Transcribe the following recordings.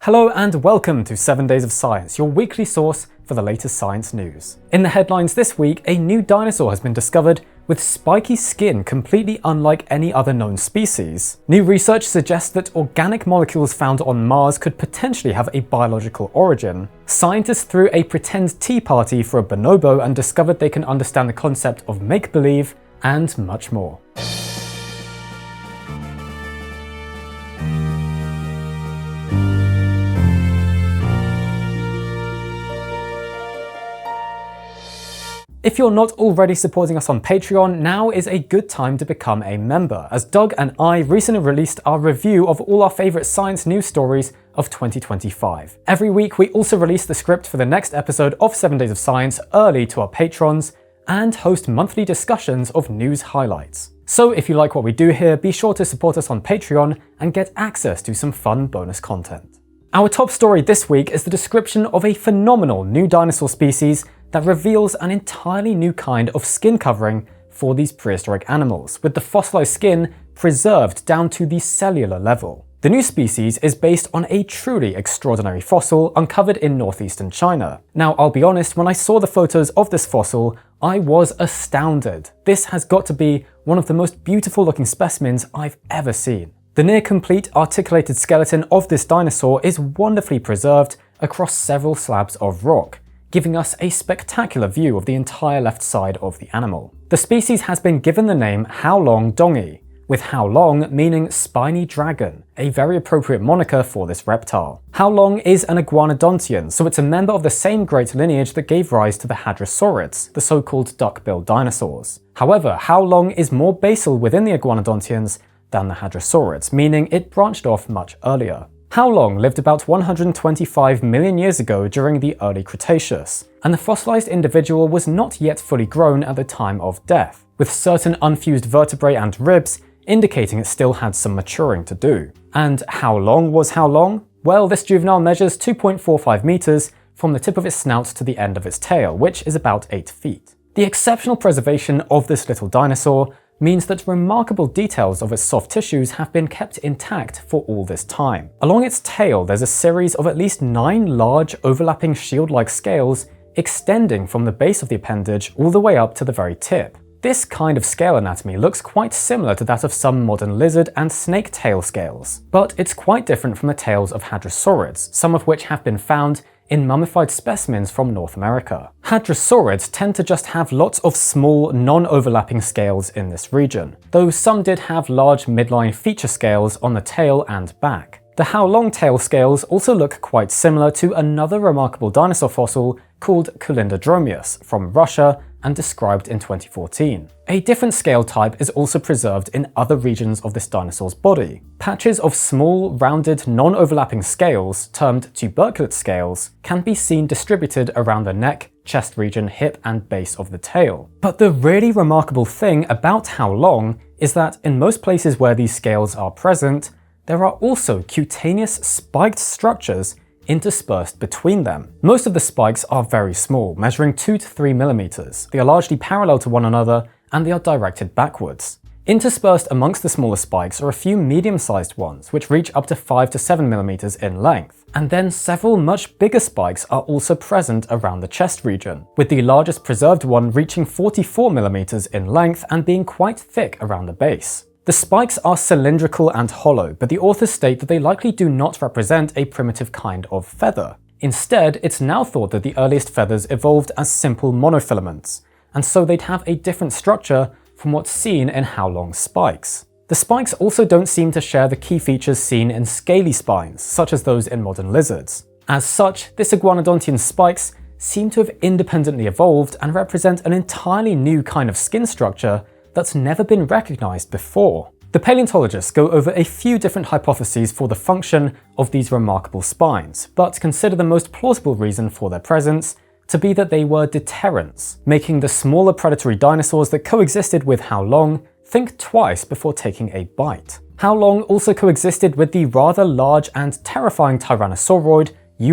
Hello and welcome to 7 Days of Science, your weekly source for the latest science news. In the headlines this week, a new dinosaur has been discovered with spiky skin completely unlike any other known species. New research suggests that organic molecules found on Mars could potentially have a biological origin. Scientists threw a pretend tea party for a bonobo and discovered they can understand the concept of make-believe, and much more. If you're not already supporting us on Patreon, now is a good time to become a member, as Doug and I recently released our review of all our favourite science news stories of 2025. Every week we also release the script for the next episode of 7 Days of Science early to our patrons, and host monthly discussions of news highlights. So if you like what we do here, be sure to support us on Patreon and get access to some fun bonus content. Our top story this week is the description of a phenomenal new dinosaur species that reveals an entirely new kind of skin covering for these prehistoric animals, with the fossilized skin preserved down to the cellular level. The new species is based on a truly extraordinary fossil uncovered in northeastern China. Now, I'll be honest, when I saw the photos of this fossil, I was astounded. This has got to be one of the most beautiful looking specimens I've ever seen. The near-complete articulated skeleton of this dinosaur is wonderfully preserved across several slabs of rock, giving us a spectacular view of the entire left side of the animal. The species has been given the name Haolong dongi, with Haolong meaning spiny dragon, a very appropriate moniker for this reptile. Haolong is an iguanodontian, so it's a member of the same great lineage that gave rise to the hadrosaurids, the so-called duck-billed dinosaurs. However, Haolong is more basal within the iguanodontians than the hadrosaurids, meaning it branched off much earlier. Haolong lived about 125 million years ago during the early Cretaceous, and the fossilized individual was not yet fully grown at the time of death, with certain unfused vertebrae and ribs indicating it still had some maturing to do. And how long was Haolong? Well, this juvenile measures 2.45 meters from the tip of its snout to the end of its tail, which is about 8 feet. The exceptional preservation of this little dinosaur means that remarkable details of its soft tissues have been kept intact for all this time. Along its tail, there's a series of at least 9 large overlapping shield-like scales extending from the base of the appendage all the way up to the very tip. This kind of scale anatomy looks quite similar to that of some modern lizard and snake tail scales, but it's quite different from the tails of hadrosaurids, some of which have been found in mummified specimens from North America. Hadrosaurids tend to just have lots of small, non-overlapping scales in this region, though some did have large midline feature scales on the tail and back. The Haolong tail scales also look quite similar to another remarkable dinosaur fossil called Culindrodromeus from Russia and described in 2014. A different scale type is also preserved in other regions of this dinosaur's body. Patches of small, rounded, non-overlapping scales, termed tuberculate scales, can be seen distributed around the neck, chest region, hip, and base of the tail. But the really remarkable thing about Haolong is that in most places where these scales are present, there are also cutaneous spiked structures interspersed between them. Most of the spikes are very small, measuring 2 to 3 millimeters. They are largely parallel to one another, and they are directed backwards. Interspersed amongst the smaller spikes are a few medium-sized ones, which reach up to 5 to 7 millimeters in length. And then several much bigger spikes are also present around the chest region, with the largest preserved one reaching 44 millimeters in length and being quite thick around the base. The spikes are cylindrical and hollow, but the authors state that they likely do not represent a primitive kind of feather. Instead, it's now thought that the earliest feathers evolved as simple monofilaments, and so they'd have a different structure from what's seen in Haolong's spikes. The spikes also don't seem to share the key features seen in scaly spines, such as those in modern lizards. As such, this iguanodontian's spikes seem to have independently evolved and represent an entirely new kind of skin structure that's never been recognized before. The paleontologists go over a few different hypotheses for the function of these remarkable spines, but consider the most plausible reason for their presence to be that they were deterrents, making the smaller predatory dinosaurs that coexisted with Haolong think twice before taking a bite. Haolong also coexisted with the rather large and terrifying tyrannosauroid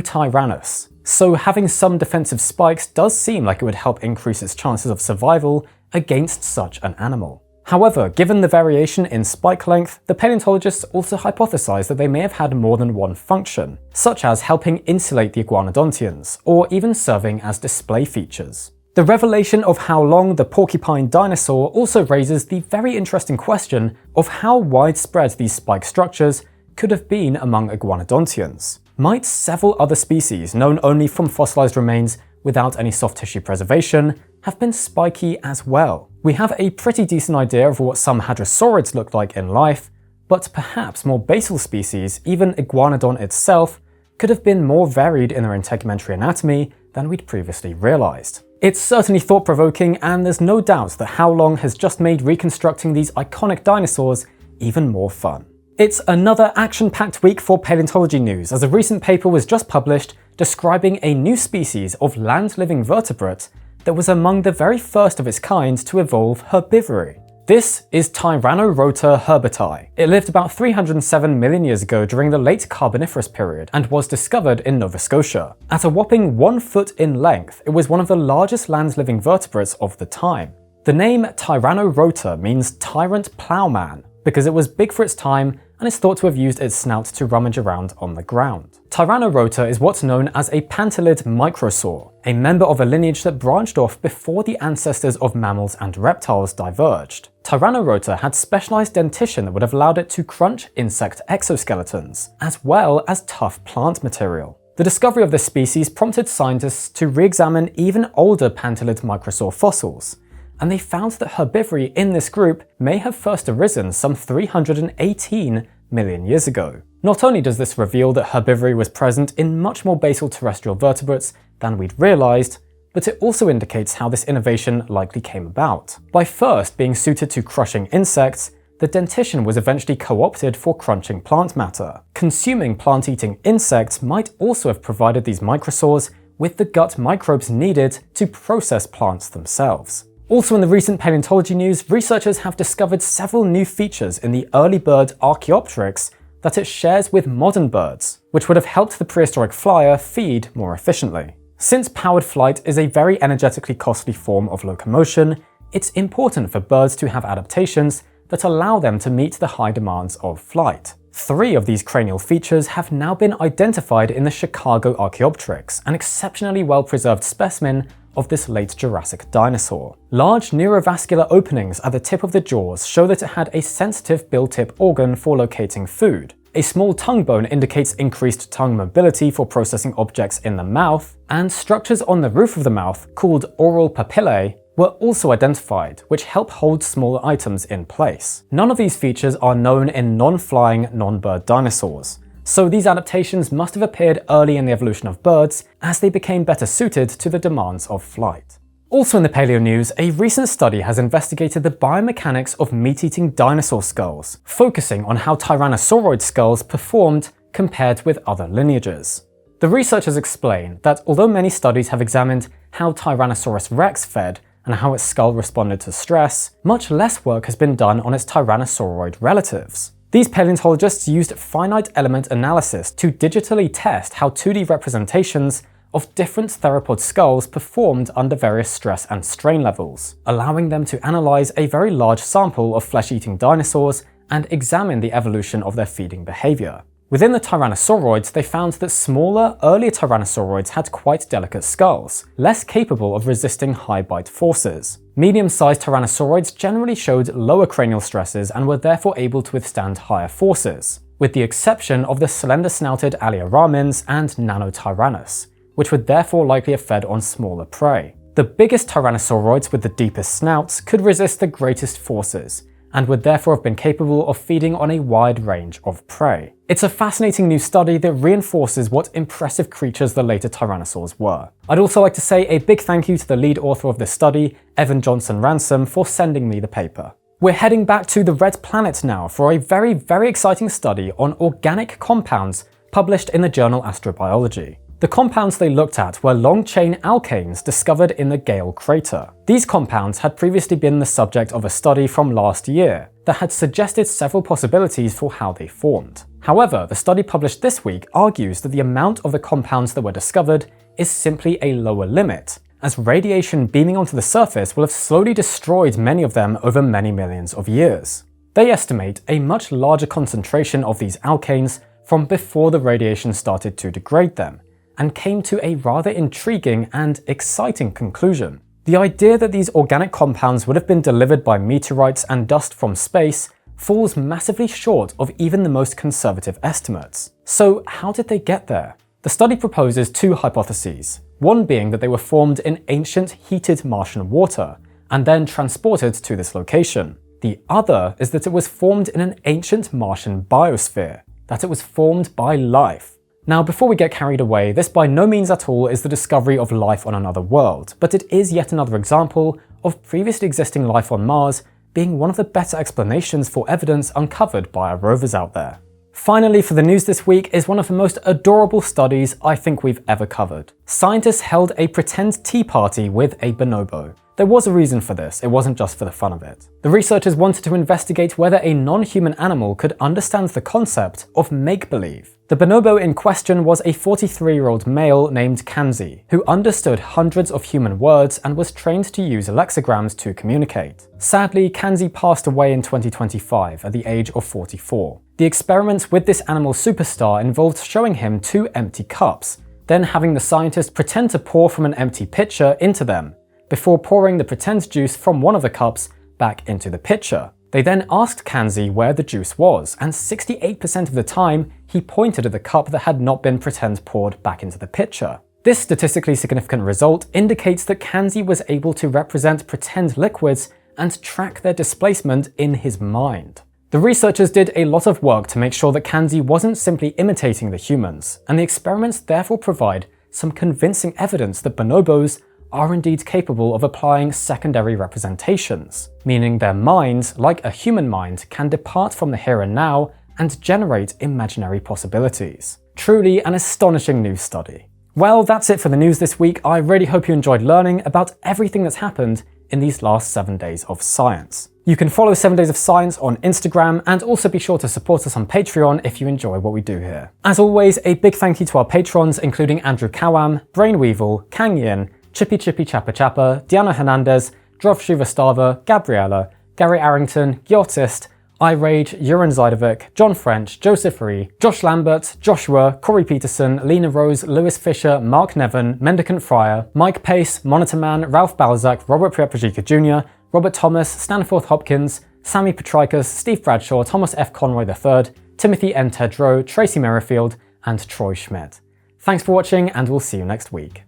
Tyrannus, so having some defensive spikes does seem like it would help increase its chances of survival against such an animal. However, given the variation in spike length, the paleontologists also hypothesized that they may have had more than one function, such as helping insulate the iguanodontians, or even serving as display features. The revelation of Haolong, the porcupine dinosaur, also raises the very interesting question of how widespread these spike structures could have been among iguanodontians. Might several other species, known only from fossilized remains without any soft tissue preservation, have been spiky as well? We have a pretty decent idea of what some hadrosaurids looked like in life, but perhaps more basal species, even iguanodon itself, could have been more varied in their integumentary anatomy than we'd previously realized. It's certainly thought-provoking, and there's no doubt that Haolong has just made reconstructing these iconic dinosaurs even more fun. It's another action-packed week for paleontology news, as a recent paper was just published describing a new species of land-living vertebrate that was among the very first of its kind to evolve herbivory. This is Tyrannosaur herbitae. It lived about 307 million years ago during the late Carboniferous period and was discovered in Nova Scotia. At a whopping 1 foot in length, it was one of the largest land-living vertebrates of the time. The name Tyrannosaur means tyrant plowman, because it was big for its time and is thought to have used its snout to rummage around on the ground. Tyrannosaur is what's known as a pantolid microsaur, a member of a lineage that branched off before the ancestors of mammals and reptiles diverged. Tyrannosaur had specialized dentition that would have allowed it to crunch insect exoskeletons, as well as tough plant material. The discovery of this species prompted scientists to re-examine even older pantolid microsaur fossils, and they found that herbivory in this group may have first arisen some 318 million years ago. Not only does this reveal that herbivory was present in much more basal terrestrial vertebrates than we'd realized, but it also indicates how this innovation likely came about. By first being suited to crushing insects, the dentition was eventually co-opted for crunching plant matter. Consuming plant-eating insects might also have provided these microsaurs with the gut microbes needed to process plants themselves. Also in the recent paleontology news, researchers have discovered several new features in the early bird Archaeopteryx that it shares with modern birds, which would have helped the prehistoric flyer feed more efficiently. Since powered flight is a very energetically costly form of locomotion, it's important for birds to have adaptations that allow them to meet the high demands of flight. 3 of these cranial features have now been identified in the Chicago Archaeopteryx, an exceptionally well-preserved specimen of this late Jurassic dinosaur. Large neurovascular openings at the tip of the jaws show that it had a sensitive bill-tip organ for locating food. A small tongue bone indicates increased tongue mobility for processing objects in the mouth, and structures on the roof of the mouth, called oral papillae, were also identified, which help hold smaller items in place. None of these features are known in non-flying, non-bird dinosaurs, so these adaptations must have appeared early in the evolution of birds as they became better suited to the demands of flight. Also in the paleo news, a recent study has investigated the biomechanics of meat-eating dinosaur skulls, focusing on how tyrannosauroid skulls performed compared with other lineages. The researchers explain that although many studies have examined how Tyrannosaurus rex fed and how its skull responded to stress, much less work has been done on its tyrannosauroid relatives. These paleontologists used finite element analysis to digitally test how 2D representations of different theropod skulls performed under various stress and strain levels, allowing them to analyze a very large sample of flesh-eating dinosaurs and examine the evolution of their feeding behavior. Within the tyrannosauroids, they found that smaller, earlier tyrannosauroids had quite delicate skulls, less capable of resisting high bite forces. Medium-sized tyrannosauroids generally showed lower cranial stresses and were therefore able to withstand higher forces, with the exception of the slender-snouted Alioramins and Nanotyrannus, which would therefore likely have fed on smaller prey. The biggest tyrannosauroids with the deepest snouts could resist the greatest forces, and would therefore have been capable of feeding on a wide range of prey. It's a fascinating new study that reinforces what impressive creatures the later tyrannosaurs were. I'd also like to say a big thank you to the lead author of this study, Evan Johnson Ransom, for sending me the paper. We're heading back to the Red Planet now for a very, very exciting study on organic compounds published in the journal Astrobiology. The compounds they looked at were long-chain alkanes discovered in the Gale crater. These compounds had previously been the subject of a study from last year that had suggested several possibilities for how they formed. However, the study published this week argues that the amount of the compounds that were discovered is simply a lower limit, as radiation beaming onto the surface will have slowly destroyed many of them over many millions of years. They estimate a much larger concentration of these alkanes from before the radiation started to degrade them, and came to a rather intriguing and exciting conclusion. The idea that these organic compounds would have been delivered by meteorites and dust from space falls massively short of even the most conservative estimates. So how did they get there? The study proposes two hypotheses, one being that they were formed in ancient heated Martian water, and then transported to this location. The other is that it was formed in an ancient Martian biosphere, that it was formed by life. Now, before we get carried away, this by no means at all is the discovery of life on another world, but it is yet another example of previously existing life on Mars being one of the better explanations for evidence uncovered by our rovers out there. Finally, for the news this week is one of the most adorable studies I think we've ever covered. Scientists held a pretend tea party with a bonobo. There was a reason for this, it wasn't just for the fun of it. The researchers wanted to investigate whether a non-human animal could understand the concept of make-believe. The bonobo in question was a 43-year-old male named Kanzi, who understood hundreds of human words and was trained to use lexigrams to communicate. Sadly, Kanzi passed away in 2025 at the age of 44. The experiment with this animal superstar involved showing him two empty cups, then having the scientist pretend to pour from an empty pitcher into them, before pouring the pretend juice from one of the cups back into the pitcher. They then asked Kanzi where the juice was, and 68% of the time he pointed at the cup that had not been pretend poured back into the pitcher. This statistically significant result indicates that Kanzi was able to represent pretend liquids and track their displacement in his mind. The researchers did a lot of work to make sure that Kanzi wasn't simply imitating the humans, and the experiments therefore provide some convincing evidence that bonobos are indeed capable of applying secondary representations, meaning their minds, like a human mind, can depart from the here and now and generate imaginary possibilities. Truly an astonishing new study. Well, that's it for the news this week. I really hope you enjoyed learning about everything that's happened in these last 7 days of science. You can follow 7 Days of Science on Instagram, and also be sure to support us on Patreon if you enjoy what we do here. As always, a big thank you to our patrons, including Andrew Kawam, Brainweevil, Kang Yin, Chippy Chippy Chappa Chappa, Diana Hernandez, Drov Shrivastava, Gabriella, Gary Arrington, Gyotist, iRage, Uran Zidovic, John French, Joseph Ree, Josh Lambert, Joshua, Corey Peterson, Lena Rose, Lewis Fisher, Mark Nevin, Mendicant Fryer, Mike Pace, Monitor Man, Ralph Balzac, Robert Priapajika Jr., Robert Thomas, Stanforth Hopkins, Sammy Petrikis, Steve Bradshaw, Thomas F. Conroy III, Timothy N. Tedrow, Tracy Merrifield, and Troy Schmidt. Thanks for watching, and we'll see you next week.